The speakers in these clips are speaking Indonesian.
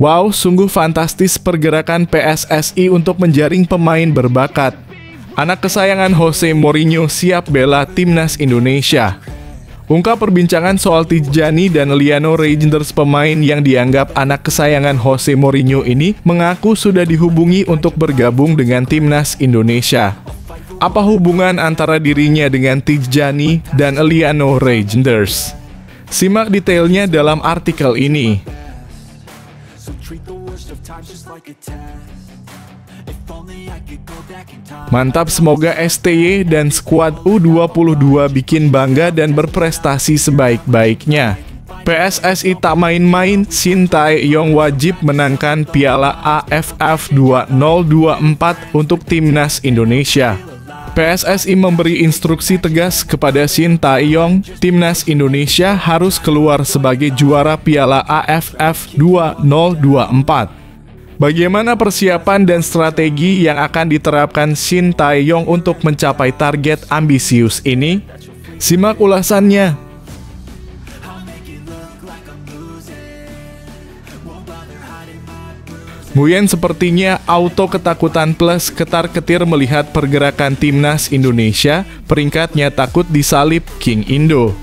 Wow, sungguh fantastis pergerakan PSSI untuk menjaring pemain berbakat. Anak kesayangan Jose Mourinho siap bela timnas Indonesia. Ungkap perbincangan soal Tijjani dan Liano Reijnders, pemain yang dianggap anak kesayangan Jose Mourinho ini mengaku sudah dihubungi untuk bergabung dengan timnas Indonesia. Apa hubungan antara dirinya dengan Tijjani dan Liano Reijnders? Simak detailnya dalam artikel ini. Mantap, semoga STY dan skuad U22 bikin bangga dan berprestasi sebaik-baiknya. PSSI tak main-main, Shin Tae-yong wajib menangkan Piala AFF 2024 untuk timnas Indonesia. PSSI memberi instruksi tegas kepada Shin Tae-yong, timnas Indonesia harus keluar sebagai juara Piala AFF 2024. Bagaimana persiapan dan strategi yang akan diterapkan Shin Tae-yong untuk mencapai target ambisius ini? Simak ulasannya. Nguyen sepertinya auto ketakutan plus ketar-ketir melihat pergerakan timnas Indonesia, peringkatnya takut disalip King Indo.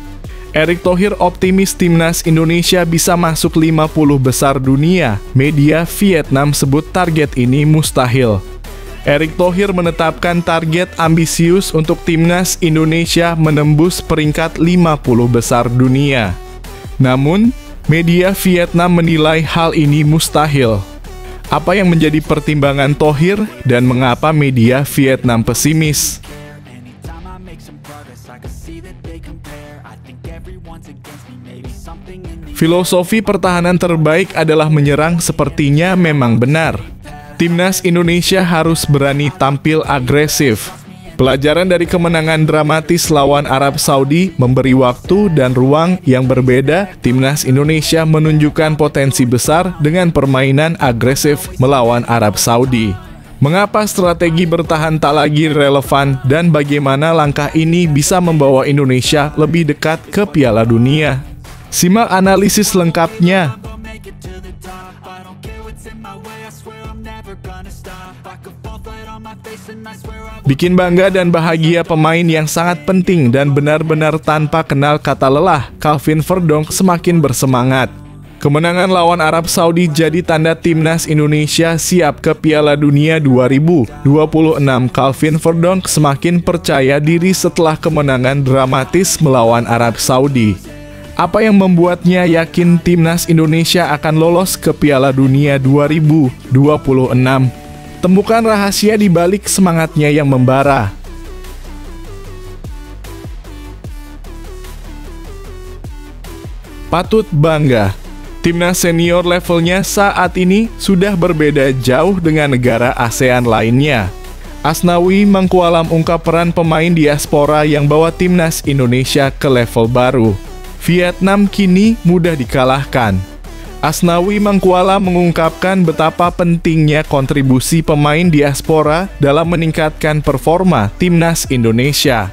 Erick Thohir optimis timnas Indonesia bisa masuk 50 besar dunia. Media Vietnam sebut target ini mustahil. Erick Thohir menetapkan target ambisius untuk timnas Indonesia menembus peringkat 50 besar dunia. Namun, media Vietnam menilai hal ini mustahil. Apa yang menjadi pertimbangan Thohir dan mengapa media Vietnam pesimis? Filosofi pertahanan terbaik adalah menyerang, sepertinya memang benar. Timnas Indonesia harus berani tampil agresif. Pelajaran dari kemenangan dramatis lawan Arab Saudi memberi waktu dan ruang yang berbeda. Timnas Indonesia menunjukkan potensi besar dengan permainan agresif melawan Arab Saudi. Mengapa strategi bertahan tak lagi relevan dan bagaimana langkah ini bisa membawa Indonesia lebih dekat ke Piala Dunia? Simak analisis lengkapnya. Bikin bangga dan bahagia pemain yang sangat penting dan benar-benar tanpa kenal kata lelah, Calvin Verdonk semakin bersemangat. Kemenangan lawan Arab Saudi jadi tanda timnas Indonesia siap ke Piala Dunia 2026. Calvin Verdonk semakin percaya diri setelah kemenangan dramatis melawan Arab Saudi. Apa yang membuatnya yakin timnas Indonesia akan lolos ke Piala Dunia 2026? Temukan rahasia di balik semangatnya yang membara. Patut bangga. Timnas senior levelnya saat ini sudah berbeda jauh dengan negara ASEAN lainnya. Asnawi Mangkualam ungkap peran pemain diaspora yang bawa timnas Indonesia ke level baru. Vietnam kini mudah dikalahkan. Asnawi Mangkualam mengungkapkan betapa pentingnya kontribusi pemain diaspora dalam meningkatkan performa timnas Indonesia.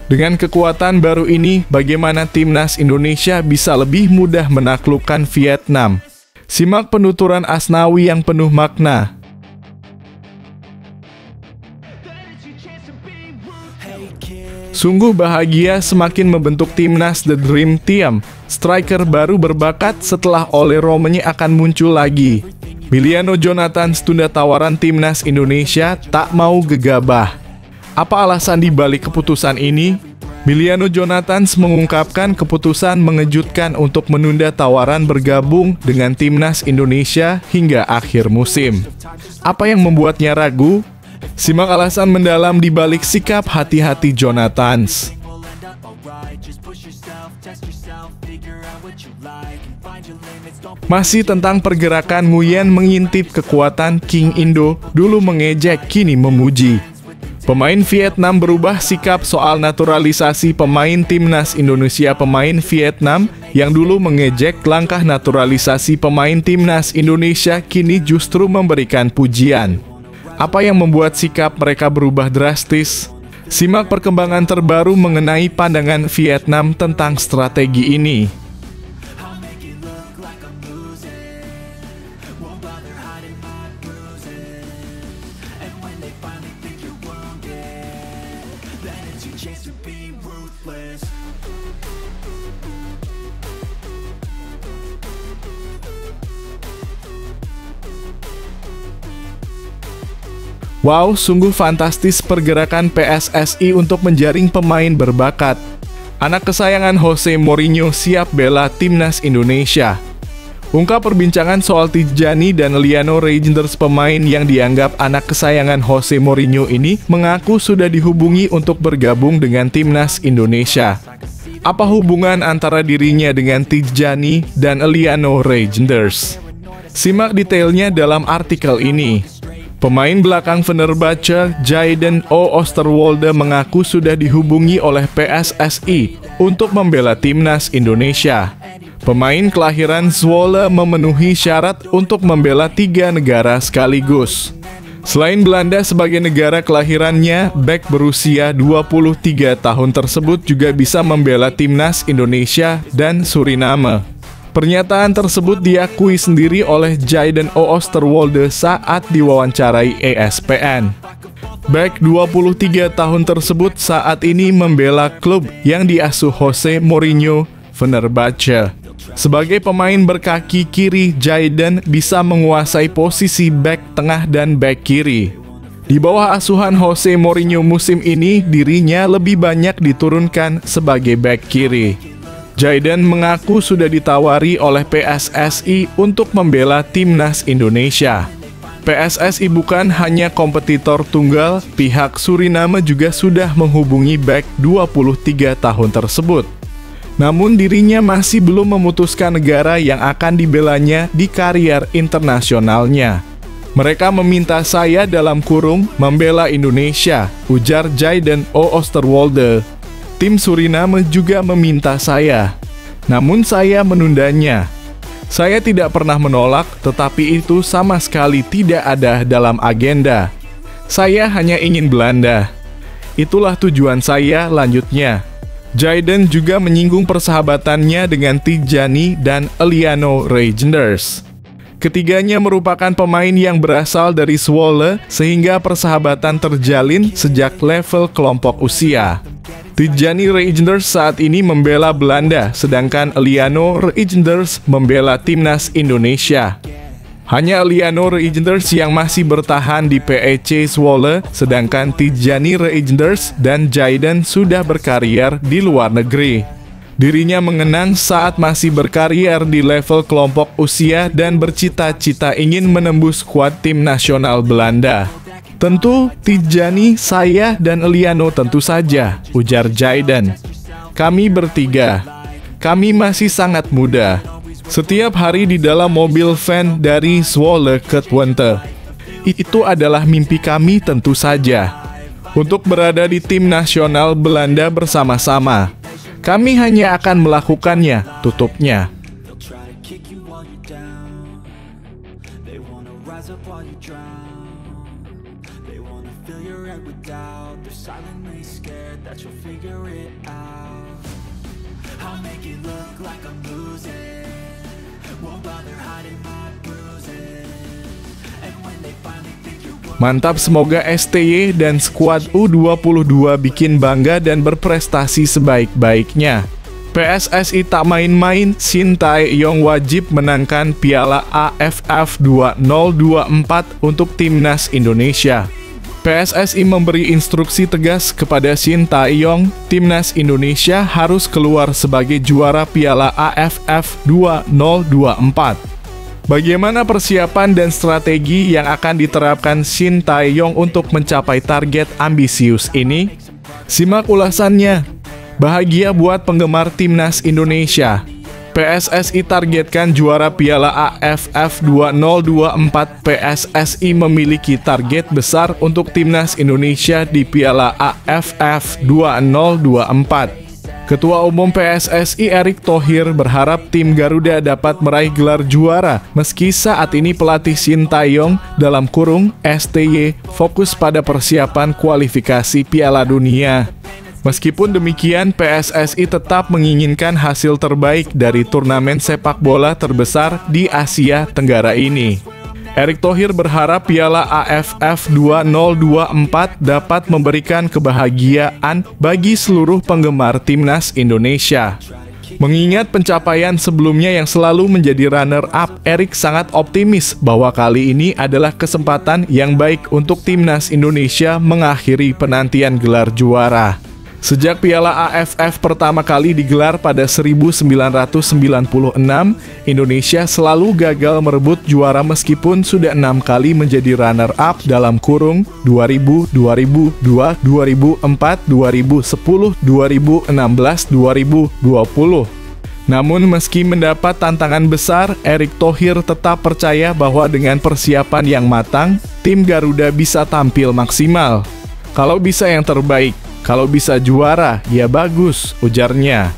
Dengan kekuatan baru ini, bagaimana timnas Indonesia bisa lebih mudah menaklukkan Vietnam? Simak penuturan Asnawi yang penuh makna. Sungguh bahagia semakin membentuk timnas The Dream Team. Striker baru berbakat setelah Ole Romeni akan muncul lagi. Miliano Jonathans tunda tawaran timnas Indonesia, tak mau gegabah. Apa alasan di balik keputusan ini? Miliano Jonathans mengungkapkan keputusan mengejutkan untuk menunda tawaran bergabung dengan timnas Indonesia hingga akhir musim. Apa yang membuatnya ragu? Simak alasan mendalam di balik sikap hati-hati Jonathans. Masih tentang pergerakan, Nguyen mengintip kekuatan King Indo, dulu mengejek, kini memuji. Pemain Vietnam berubah sikap soal naturalisasi pemain timnas Indonesia. Pemain Vietnam yang dulu mengejek langkah naturalisasi pemain timnas Indonesia kini justru memberikan pujian. Apa yang membuat sikap mereka berubah drastis? Simak perkembangan terbaru mengenai pandangan Vietnam tentang strategi ini. Wow, sungguh fantastis pergerakan PSSI untuk menjaring pemain berbakat. Anak kesayangan Jose Mourinho siap bela timnas Indonesia. Ungkap perbincangan soal Tijjani dan Liano Reijnders, pemain yang dianggap anak kesayangan Jose Mourinho ini mengaku sudah dihubungi untuk bergabung dengan timnas Indonesia. Apa hubungan antara dirinya dengan Tijjani dan Liano Reijnders? Simak detailnya dalam artikel ini. Pemain belakang Fenerbahce, Jayden Oosterwolde mengaku sudah dihubungi oleh PSSI untuk membela timnas Indonesia. Pemain kelahiran Zwolle memenuhi syarat untuk membela 3 negara sekaligus. Selain Belanda sebagai negara kelahirannya, bek berusia 23 tahun tersebut juga bisa membela timnas Indonesia dan Suriname. Pernyataan tersebut diakui sendiri oleh Jayden Oosterwolde saat diwawancarai ESPN. Bek 23 tahun tersebut saat ini membela klub yang diasuh Jose Mourinho, Fenerbahce. Sebagai pemain berkaki kiri, Jayden bisa menguasai posisi bek tengah dan bek kiri. Di bawah asuhan Jose Mourinho musim ini, dirinya lebih banyak diturunkan sebagai bek kiri. Jayden mengaku sudah ditawari oleh PSSI untuk membela timnas Indonesia. PSSI bukan hanya kompetitor tunggal, pihak Suriname juga sudah menghubungi bek 23 tahun tersebut. Namun dirinya masih belum memutuskan negara yang akan dibelanya di karier internasionalnya. Mereka meminta saya dalam kurung membela Indonesia, ujar Jayden Oosterwolde. Tim Suriname juga meminta saya, namun saya menundanya. Saya tidak pernah menolak, tetapi itu sama sekali tidak ada dalam agenda. Saya hanya ingin Belanda. Itulah tujuan saya, lanjutnya. Jayden juga menyinggung persahabatannya dengan Tijjani dan Liano Reijnders. Ketiganya merupakan pemain yang berasal dari Zwolle, sehingga persahabatan terjalin sejak level kelompok usia. Tijjani Reijnders saat ini membela Belanda, sedangkan Liano Reijnders membela timnas Indonesia. Hanya Liano Reijnders yang masih bertahan di PEC Zwolle, sedangkan Tijjani Reijnders dan Jayden sudah berkarier di luar negeri. Dirinya mengenang saat masih berkarier di level kelompok usia dan bercita-cita ingin menembus skuad tim nasional Belanda. Tentu, Tijjani, saya, dan Liano tentu saja, ujar Jayden. Kami bertiga. Kami masih sangat muda. Setiap hari di dalam mobil van dari Zwolle ke Twente. Itu adalah mimpi kami tentu saja. Untuk berada di tim nasional Belanda bersama-sama. Kami hanya akan melakukannya, tutupnya. Mantap, semoga STY dan skuad U22 bikin bangga dan berprestasi sebaik-baiknya. PSSI tak main-main, Shin Tae-yong wajib menangkan Piala AFF 2024 untuk timnas Indonesia. PSSI memberi instruksi tegas kepada Shin Tae-yong, timnas Indonesia harus keluar sebagai juara Piala AFF 2024. Bagaimana persiapan dan strategi yang akan diterapkan Shin Tae-yong untuk mencapai target ambisius ini? Simak ulasannya. Bahagia buat penggemar timnas Indonesia. PSSI targetkan juara Piala AFF 2024. PSSI memiliki target besar untuk timnas Indonesia di Piala AFF 2024. Ketua Umum PSSI Erick Thohir berharap tim Garuda dapat meraih gelar juara meski saat ini pelatih Shin Tae-yong dalam kurung STY fokus pada persiapan kualifikasi Piala Dunia. Meskipun demikian, PSSI tetap menginginkan hasil terbaik dari turnamen sepak bola terbesar di Asia Tenggara ini. Erick Thohir berharap Piala AFF 2024 dapat memberikan kebahagiaan bagi seluruh penggemar timnas Indonesia. Mengingat pencapaian sebelumnya yang selalu menjadi runner-up, Erik sangat optimis bahwa kali ini adalah kesempatan yang baik untuk timnas Indonesia mengakhiri penantian gelar juara. Sejak Piala AFF pertama kali digelar pada 1996, Indonesia selalu gagal merebut juara meskipun sudah 6 kali menjadi runner-up dalam kurung 2000, 2002, 2004, 2010, 2016, 2020. Namun meski mendapat tantangan besar, Erick Thohir tetap percaya bahwa dengan persiapan yang matang, tim Garuda bisa tampil maksimal. Kalau bisa yang terbaik, kalau bisa juara, ya bagus, ujarnya.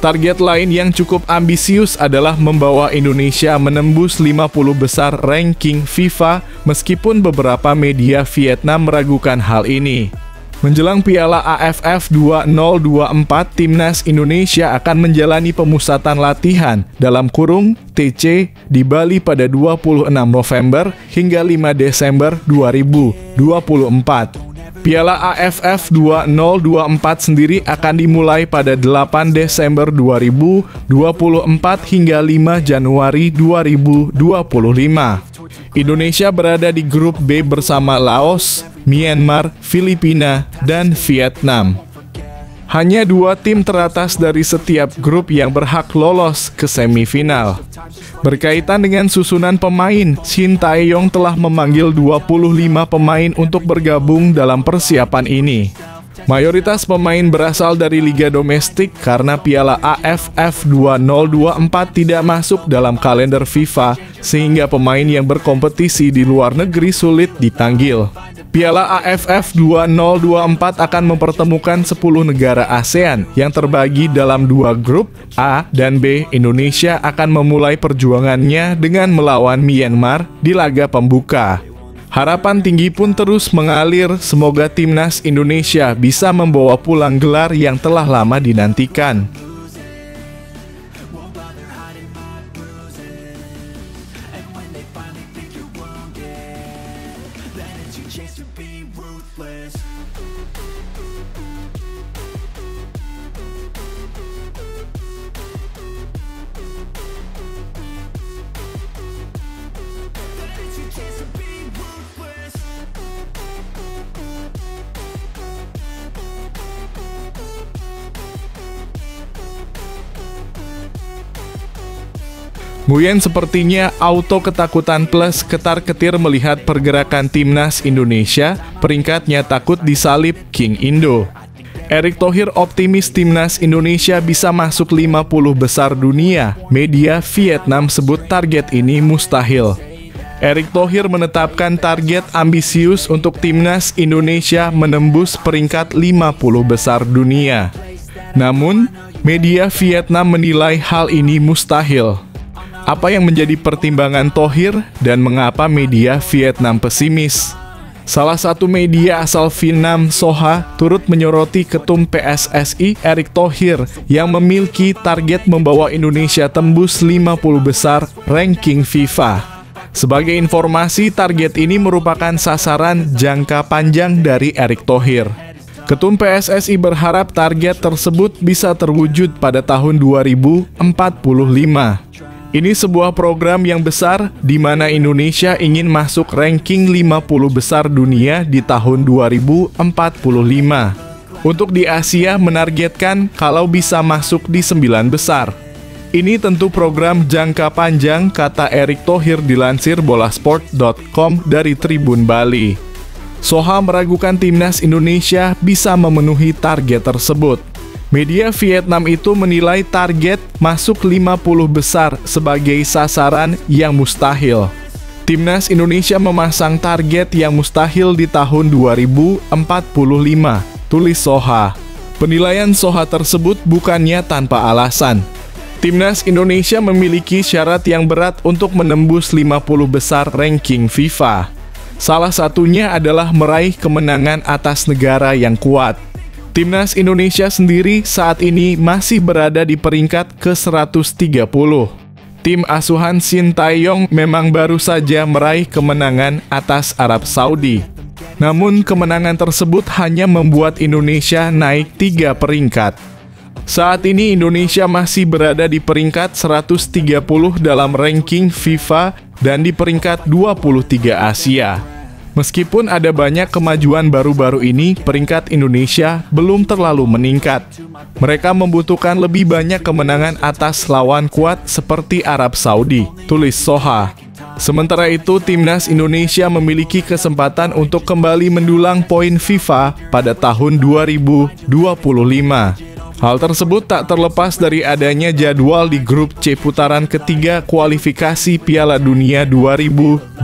Target lain yang cukup ambisius adalah membawa Indonesia menembus 50 besar ranking FIFA meskipun beberapa media Vietnam meragukan hal ini. Menjelang Piala AFF 2024, timnas Indonesia akan menjalani pemusatan latihan dalam kurung TC di Bali pada 26 November hingga 5 Desember 2024. Piala AFF 2024 sendiri akan dimulai pada 8 Desember 2024 hingga 5 Januari 2025. Indonesia berada di grup B bersama Laos, Myanmar, Filipina, dan Vietnam. Hanya 2 tim teratas dari setiap grup yang berhak lolos ke semifinal. Berkaitan dengan susunan pemain, Shin Tae-yong telah memanggil 25 pemain untuk bergabung dalam persiapan ini. Mayoritas pemain berasal dari liga domestik karena Piala AFF 2024 tidak masuk dalam kalender FIFA, sehingga pemain yang berkompetisi di luar negeri sulit dipanggil. Piala AFF 2024 akan mempertemukan 10 negara ASEAN yang terbagi dalam 2 grup, A dan B. Indonesia akan memulai perjuangannya dengan melawan Myanmar di laga pembuka. Harapan tinggi pun terus mengalir, semoga timnas Indonesia bisa membawa pulang gelar yang telah lama dinantikan. Nguyen sepertinya auto ketakutan plus ketar-ketir melihat pergerakan timnas Indonesia, peringkatnya takut disalip King Indo. Erick Thohir optimis timnas Indonesia bisa masuk 50 besar dunia. Media Vietnam sebut target ini mustahil. Erick Thohir menetapkan target ambisius untuk timnas Indonesia menembus peringkat 50 besar dunia. Namun, media Vietnam menilai hal ini mustahil. Apa yang menjadi pertimbangan Thohir dan mengapa media Vietnam pesimis? Salah satu media asal Vietnam, Soha, turut menyoroti ketum PSSI Erick Thohir yang memiliki target membawa Indonesia tembus 50 besar ranking FIFA. Sebagai informasi, target ini merupakan sasaran jangka panjang dari Erick Thohir. Ketum PSSI berharap target tersebut bisa terwujud pada tahun 2045. Ini sebuah program yang besar di mana Indonesia ingin masuk ranking 50 besar dunia di tahun 2045. Untuk di Asia menargetkan kalau bisa masuk di 9 besar. Ini tentu program jangka panjang, kata Erick Thohir dilansir bolasport.com dari Tribun Bali. Soha meragukan timnas Indonesia bisa memenuhi target tersebut. Media Vietnam itu menilai target masuk 50 besar sebagai sasaran yang mustahil. Timnas Indonesia memasang target yang mustahil di tahun 2045, tulis Soha. Penilaian Soha tersebut bukannya tanpa alasan. Timnas Indonesia memiliki syarat yang berat untuk menembus 50 besar ranking FIFA. Salah satunya adalah meraih kemenangan atas negara yang kuat. Timnas Indonesia sendiri saat ini masih berada di peringkat ke-130. Tim asuhan Shin Tae-yong memang baru saja meraih kemenangan atas Arab Saudi. Namun kemenangan tersebut hanya membuat Indonesia naik 3 peringkat. Saat ini Indonesia masih berada di peringkat 130 dalam ranking FIFA dan di peringkat 23 Asia. Meskipun ada banyak kemajuan baru-baru ini, peringkat Indonesia belum terlalu meningkat. Mereka membutuhkan lebih banyak kemenangan atas lawan kuat seperti Arab Saudi, tulis Soha. Sementara itu, timnas Indonesia memiliki kesempatan untuk kembali mendulang poin FIFA pada tahun 2025. Hal tersebut tak terlepas dari adanya jadwal di grup C putaran ketiga kualifikasi Piala Dunia 2026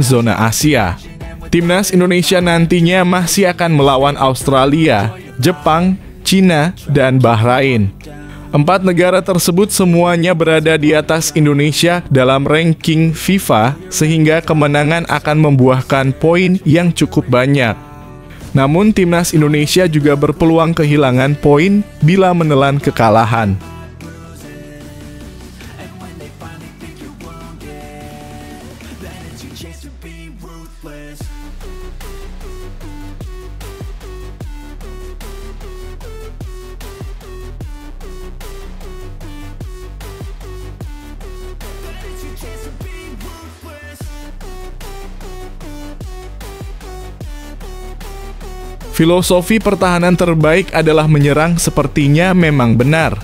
zona Asia. Timnas Indonesia nantinya masih akan melawan Australia, Jepang, Cina, dan Bahrain. 4 negara tersebut semuanya berada di atas Indonesia dalam ranking FIFA, sehingga kemenangan akan membuahkan poin yang cukup banyak. Namun timnas Indonesia juga berpeluang kehilangan poin bila menelan kekalahan. Filosofi pertahanan terbaik adalah menyerang sepertinya memang benar.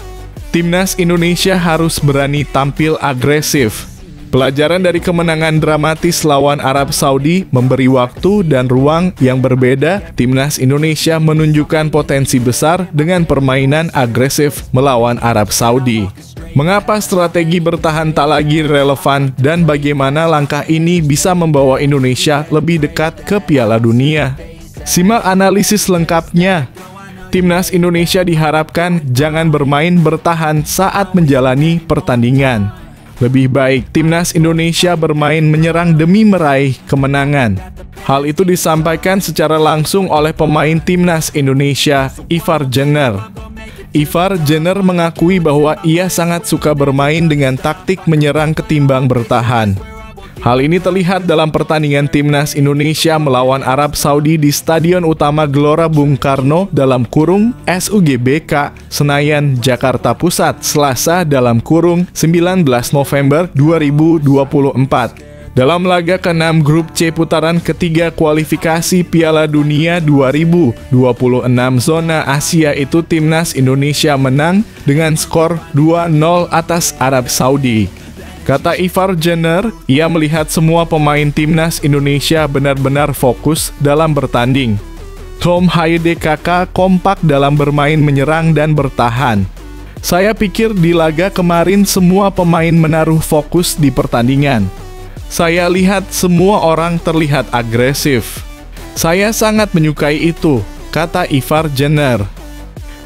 Timnas Indonesia harus berani tampil agresif. Pelajaran dari kemenangan dramatis lawan Arab Saudi memberi waktu dan ruang yang berbeda. Timnas Indonesia menunjukkan potensi besar dengan permainan agresif melawan Arab Saudi. Mengapa strategi bertahan tak lagi relevan dan bagaimana langkah ini bisa membawa Indonesia lebih dekat ke Piala Dunia? Simak analisis lengkapnya. Timnas Indonesia diharapkan jangan bermain bertahan saat menjalani pertandingan. Lebih baik Timnas Indonesia bermain menyerang demi meraih kemenangan. Hal itu disampaikan secara langsung oleh pemain Timnas Indonesia, Ivar Jenner. Ivar Jenner mengakui bahwa ia sangat suka bermain dengan taktik menyerang ketimbang bertahan. Hal ini terlihat dalam pertandingan Timnas Indonesia melawan Arab Saudi di Stadion Utama Gelora Bung Karno (SUGBK) Senayan, Jakarta Pusat, Selasa (19 November 2024). Dalam laga ke-6 grup C putaran ketiga kualifikasi Piala Dunia 2026 zona Asia itu, Timnas Indonesia menang dengan skor 2-0 atas Arab Saudi. Kata Ivar Jenner, ia melihat semua pemain Timnas Indonesia benar-benar fokus dalam bertanding. Tom Haidekaka kompak dalam bermain menyerang dan bertahan. Saya pikir di laga kemarin semua pemain menaruh fokus di pertandingan. Saya lihat semua orang terlihat agresif. Saya sangat menyukai itu, kata Ivar Jenner.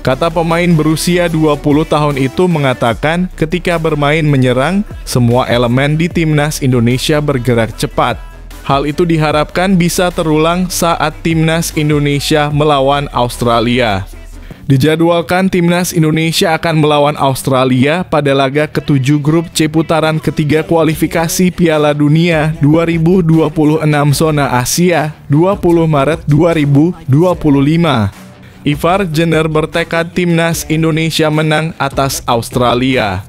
Kata pemain berusia 20 tahun itu mengatakan ketika bermain menyerang, semua elemen di Timnas Indonesia bergerak cepat. Hal itu diharapkan bisa terulang saat Timnas Indonesia melawan Australia. Dijadwalkan Timnas Indonesia akan melawan Australia pada laga ke-7 grup C putaran ketiga kualifikasi Piala Dunia 2026 zona Asia 20 Maret 2025. Ivar Jenner bertekad Timnas Indonesia menang atas Australia.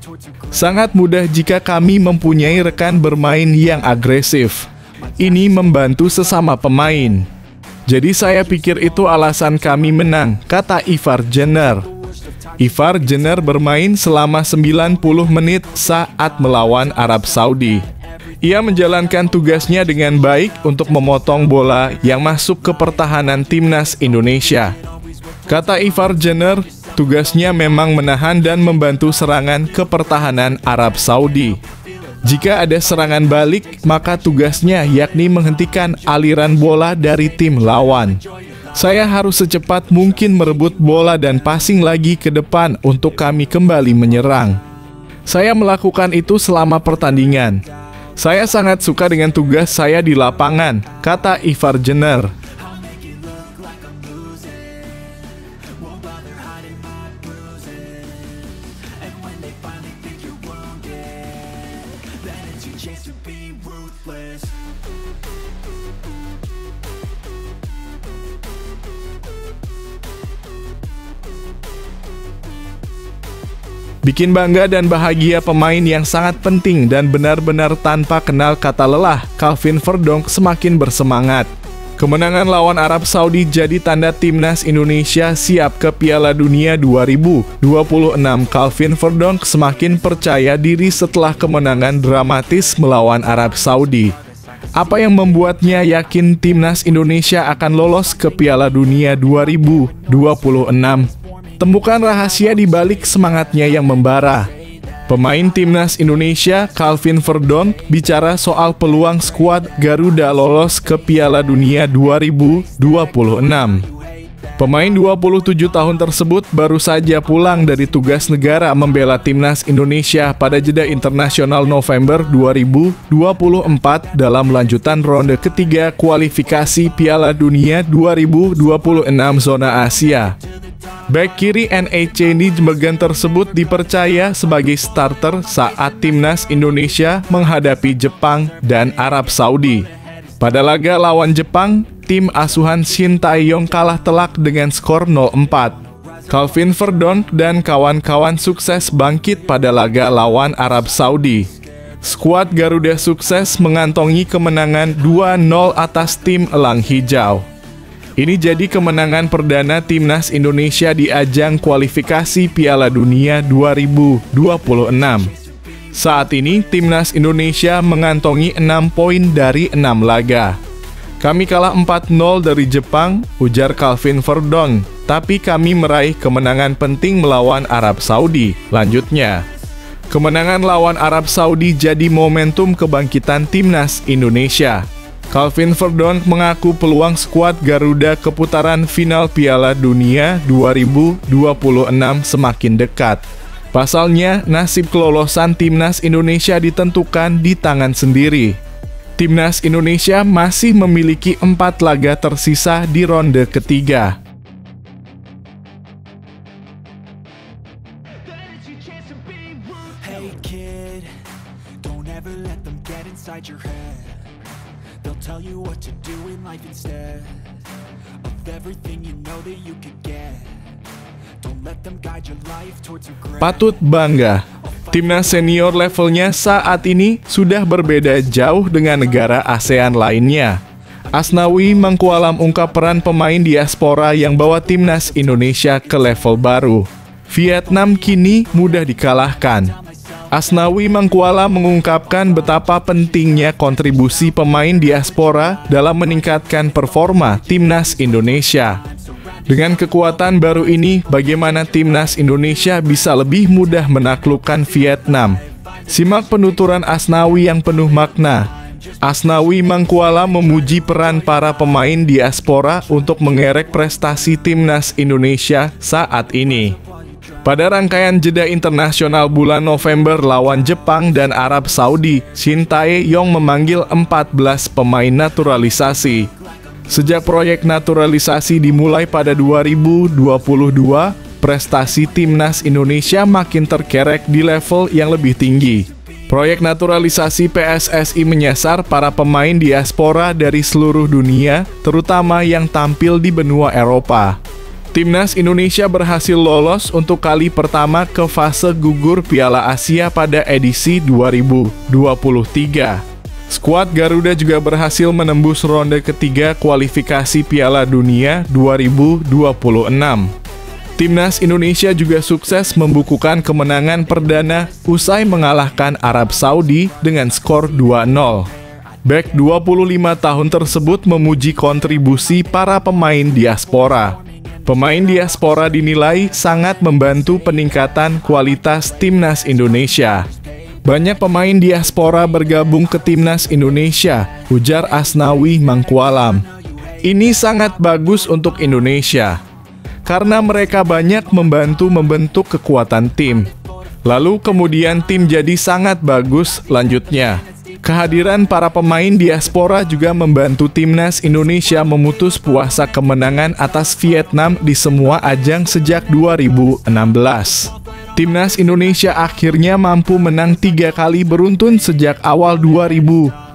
Sangat mudah jika kami mempunyai rekan bermain yang agresif. Ini membantu sesama pemain. Jadi saya pikir itu alasan kami menang, kata Ivar Jenner. Ivar Jenner bermain selama 90 menit saat melawan Arab Saudi. Ia menjalankan tugasnya dengan baik untuk memotong bola yang masuk ke pertahanan Timnas Indonesia. Kata Ivar Jenner, tugasnya memang menahan dan membantu serangan ke pertahanan Arab Saudi. Jika ada serangan balik, maka tugasnya yakni menghentikan aliran bola dari tim lawan. Saya harus secepat mungkin merebut bola dan passing lagi ke depan untuk kami kembali menyerang. Saya melakukan itu selama pertandingan. Saya sangat suka dengan tugas saya di lapangan, kata Ivar Jenner. Bikin bangga dan bahagia pemain yang sangat penting dan benar-benar tanpa kenal kata lelah, Calvin Verdonk semakin bersemangat. Kemenangan lawan Arab Saudi jadi tanda timnas Indonesia siap ke Piala Dunia 2026. Calvin Verdonk semakin percaya diri setelah kemenangan dramatis melawan Arab Saudi. Apa yang membuatnya yakin timnas Indonesia akan lolos ke Piala Dunia 2026? Temukan rahasia di balik semangatnya yang membara. Pemain timnas Indonesia, Calvin Verdonk, bicara soal peluang skuad Garuda lolos ke Piala Dunia 2026. Pemain 27 tahun tersebut baru saja pulang dari tugas negara membela timnas Indonesia pada jeda internasional November 2024 dalam lanjutan ronde ketiga kualifikasi Piala Dunia 2026 zona Asia. Bek kiri NEC Nijmegen tersebut dipercaya sebagai starter saat timnas Indonesia menghadapi Jepang dan Arab Saudi. Pada laga lawan Jepang, tim asuhan Shin Tae-yong kalah telak dengan skor 0-4. Calvin Verdonk dan kawan-kawan sukses bangkit pada laga lawan Arab Saudi. Skuad Garuda sukses mengantongi kemenangan 2-0 atas tim Elang Hijau. Ini jadi kemenangan perdana timnas Indonesia di ajang kualifikasi Piala Dunia 2026. Saat ini, timnas Indonesia mengantongi 6 poin dari 6 laga. Kami kalah 4-0 dari Jepang, ujar Calvin Verdonk, tapi kami meraih kemenangan penting melawan Arab Saudi, lanjutnya. Kemenangan lawan Arab Saudi jadi momentum kebangkitan timnas Indonesia. Calvin Verdonk mengaku peluang skuad Garuda ke putaran final Piala Dunia 2026 semakin dekat. Pasalnya, nasib kelolosan timnas Indonesia ditentukan di tangan sendiri. Timnas Indonesia masih memiliki 4 laga tersisa di ronde ketiga. Hey kid, don't ever let them get inside your head. They'll tell you what to do in life instead of everything you know that you could get. Don't let them guide your life towards regret. Patut bangga, timnas senior levelnya saat ini sudah berbeda jauh dengan negara ASEAN lainnya. Asnawi Mangkualam ungkap peran pemain diaspora yang bawa timnas Indonesia ke level baru. Vietnam kini mudah dikalahkan. Asnawi Mangkualam mengungkapkan betapa pentingnya kontribusi pemain diaspora dalam meningkatkan performa timnas Indonesia. Dengan kekuatan baru ini, bagaimana timnas Indonesia bisa lebih mudah menaklukkan Vietnam? Simak penuturan Asnawi yang penuh makna. Asnawi Mangkualam memuji peran para pemain diaspora untuk mengerek prestasi timnas Indonesia saat ini. Pada rangkaian jeda internasional bulan November lawan Jepang dan Arab Saudi, Shin Tae-yong memanggil 14 pemain naturalisasi. Sejak proyek naturalisasi dimulai pada 2022, prestasi timnas Indonesia makin terkerek di level yang lebih tinggi. Proyek naturalisasi PSSI menyasar para pemain diaspora dari seluruh dunia, terutama yang tampil di benua Eropa. Timnas Indonesia berhasil lolos untuk kali pertama ke fase gugur Piala Asia pada edisi 2023. Skuad Garuda juga berhasil menembus ronde ketiga kualifikasi Piala Dunia 2026. Timnas Indonesia juga sukses membukukan kemenangan perdana usai mengalahkan Arab Saudi dengan skor 2-0. Bek 25 tahun tersebut memuji kontribusi para pemain diaspora. Pemain diaspora dinilai sangat membantu peningkatan kualitas timnas Indonesia. Banyak pemain diaspora bergabung ke timnas Indonesia, ujar Asnawi Mangkualam. Ini sangat bagus untuk Indonesia, karena mereka banyak membantu membentuk kekuatan tim. Lalu kemudian tim jadi sangat bagus, lanjutnya. Kehadiran para pemain diaspora juga membantu timnas Indonesia memutus puasa kemenangan atas Vietnam di semua ajang sejak 2016. Timnas Indonesia akhirnya mampu menang 3 kali beruntun sejak awal 2024.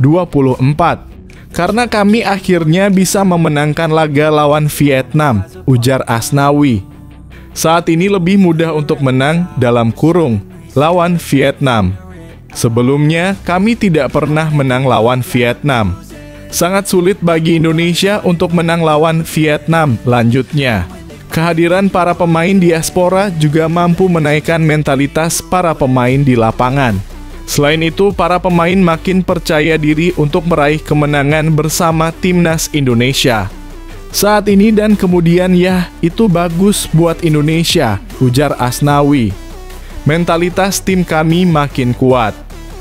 Karena kami akhirnya bisa memenangkan laga lawan Vietnam, ujar Asnawi. Saat ini lebih mudah untuk menang dalam kurung lawan Vietnam. Sebelumnya, kami tidak pernah menang lawan Vietnam. Sangat sulit bagi Indonesia untuk menang lawan Vietnam. Lanjutnya, kehadiran para pemain diaspora juga mampu menaikkan mentalitas para pemain di lapangan. Selain itu, para pemain makin percaya diri untuk meraih kemenangan bersama timnas Indonesia. Saat ini dan kemudian ya, itu bagus buat Indonesia, ujar Asnawi. Mentalitas tim kami makin kuat.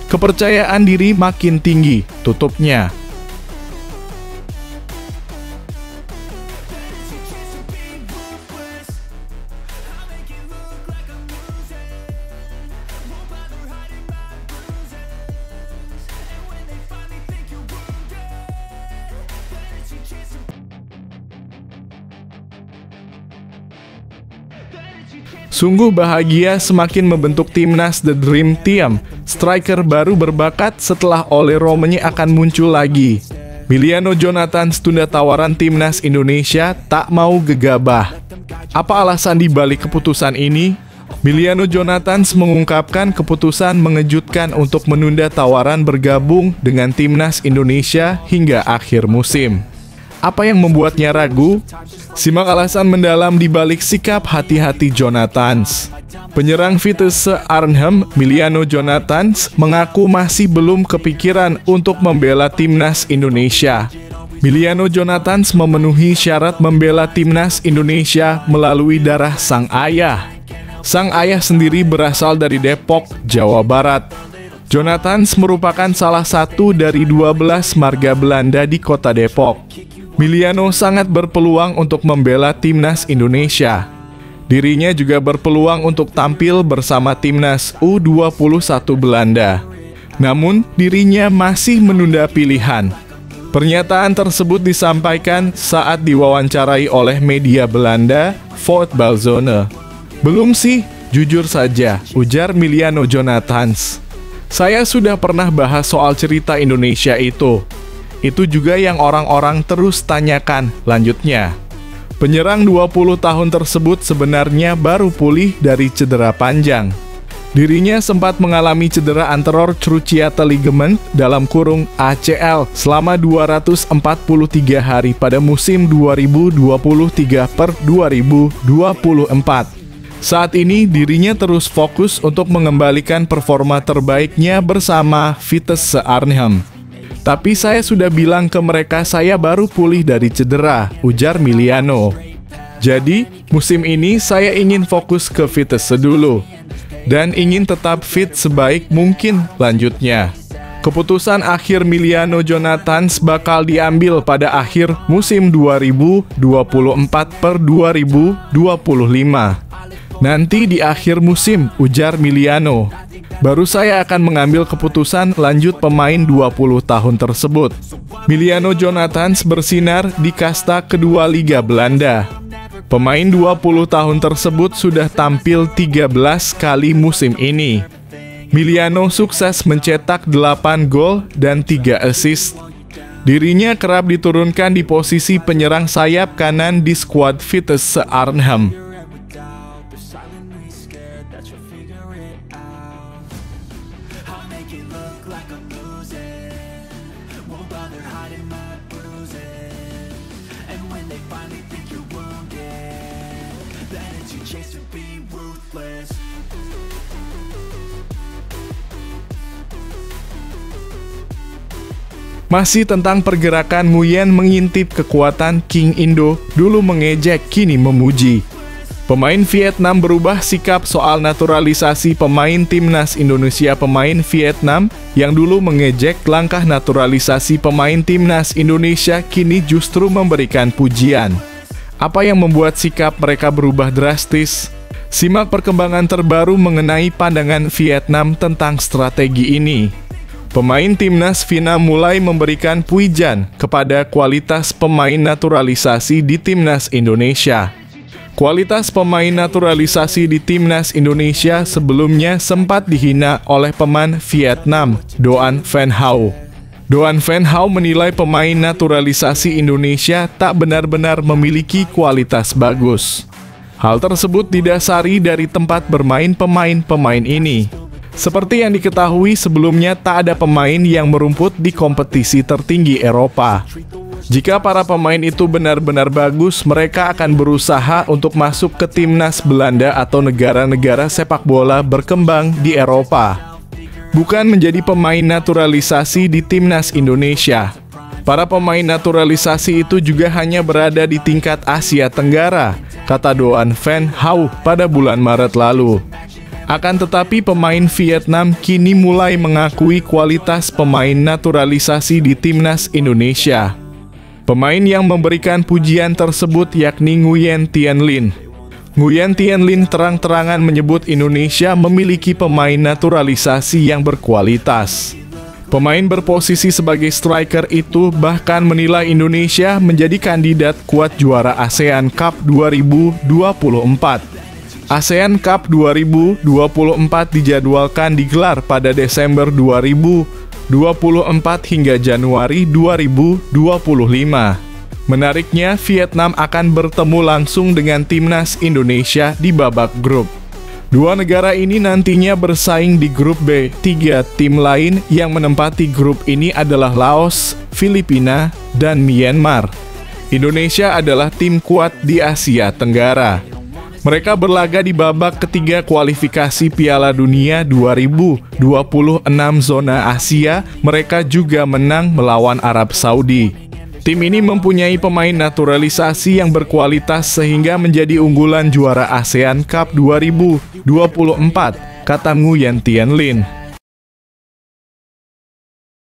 Kepercayaan diri makin tinggi, tutupnya. Sungguh bahagia semakin membentuk timnas The Dream Team. Striker baru berbakat setelah Ole Romeni akan muncul lagi. Miliano Jonathans tunda tawaran timnas Indonesia, tak mau gegabah. Apa alasan dibalik keputusan ini? Miliano Jonathans mengungkapkan keputusan mengejutkan untuk menunda tawaran bergabung dengan timnas Indonesia hingga akhir musim. Apa yang membuatnya ragu? Simak alasan mendalam di balik sikap hati-hati Jonathans. Penyerang Vitesse Arnhem, Miliano Jonathans, mengaku masih belum kepikiran untuk membela timnas Indonesia. Miliano Jonathans memenuhi syarat membela timnas Indonesia melalui darah sang ayah. Sang ayah sendiri berasal dari Depok, Jawa Barat. Jonathans merupakan salah satu dari 12 marga Belanda di kota Depok. Miliano sangat berpeluang untuk membela timnas Indonesia. Dirinya juga berpeluang untuk tampil bersama timnas U21 Belanda. Namun, dirinya masih menunda pilihan. Pernyataan tersebut disampaikan saat diwawancarai oleh media Belanda, Voetbalzone. Belum sih, jujur saja, ujar Miliano Jonathans. Saya sudah pernah bahas soal cerita Indonesia itu. Itu juga yang orang-orang terus tanyakan, lanjutnya. Penyerang 20 tahun tersebut sebenarnya baru pulih dari cedera panjang. Dirinya sempat mengalami cedera anterior cruciate ligament dalam kurung ACL selama 243 hari pada musim 2023/2024. Saat ini dirinya terus fokus untuk mengembalikan performa terbaiknya bersama Vitesse Arnhem. Tapi saya sudah bilang ke mereka saya baru pulih dari cedera, ujar Miliano. Jadi, musim ini saya ingin fokus ke Vitesse dulu. Dan ingin tetap fit sebaik mungkin, lanjutnya. Keputusan akhir Miliano Jonathans bakal diambil pada akhir musim 2024/2025. Nanti di akhir musim, ujar Miliano. Baru saya akan mengambil keputusan lanjut pemain 20 tahun tersebut. Miliano Jonathans bersinar di kasta kedua Liga Belanda. Pemain 20 tahun tersebut sudah tampil 13 kali musim ini. Miliano sukses mencetak 8 gol dan 3 assist. Dirinya kerap diturunkan di posisi penyerang sayap kanan di skuad Vitesse Arnhem. Masih tentang pergerakan, Nguyen mengintip kekuatan King Indo, dulu mengejek, kini memuji. Pemain Vietnam berubah sikap soal naturalisasi pemain timnas Indonesia. Pemain Vietnam yang dulu mengejek langkah naturalisasi pemain timnas Indonesia kini justru memberikan pujian. Apa yang membuat sikap mereka berubah drastis? Simak perkembangan terbaru mengenai pandangan Vietnam tentang strategi ini. Pemain timnas Vietnam mulai memberikan pujian kepada kualitas pemain naturalisasi di timnas Indonesia. Kualitas pemain naturalisasi di timnas Indonesia sebelumnya sempat dihina oleh pemain Vietnam, Doan Van Hau. Doan Van Hau menilai pemain naturalisasi Indonesia tak benar-benar memiliki kualitas bagus. Hal tersebut didasari dari tempat bermain pemain-pemain ini. Seperti yang diketahui sebelumnya, tak ada pemain yang merumput di kompetisi tertinggi Eropa. Jika para pemain itu benar-benar bagus, mereka akan berusaha untuk masuk ke timnas Belanda atau negara-negara sepak bola berkembang di Eropa, bukan menjadi pemain naturalisasi di timnas Indonesia. Para pemain naturalisasi itu juga hanya berada di tingkat Asia Tenggara, kata Doan Van Hau pada bulan Maret lalu. Akan tetapi pemain Vietnam kini mulai mengakui kualitas pemain naturalisasi di timnas Indonesia. Pemain yang memberikan pujian tersebut yakni Nguyen Tien Linh. Nguyen Tien Linh terang-terangan menyebut Indonesia memiliki pemain naturalisasi yang berkualitas. Pemain berposisi sebagai striker itu bahkan menilai Indonesia menjadi kandidat kuat juara ASEAN Cup 2024. ASEAN Cup 2024 dijadwalkan digelar pada Desember 2024 hingga Januari 2025. Menariknya, Vietnam akan bertemu langsung dengan timnas Indonesia di babak grup. Dua negara ini nantinya bersaing di grup B. Tiga tim lain yang menempati grup ini adalah Laos, Filipina, dan Myanmar. Indonesia adalah tim kuat di Asia Tenggara. Mereka berlaga di babak ketiga kualifikasi Piala Dunia 2026 zona Asia. Mereka juga menang melawan Arab Saudi. Tim ini mempunyai pemain naturalisasi yang berkualitas sehingga menjadi unggulan juara ASEAN Cup 2024, kata Nguyen Tien Linh.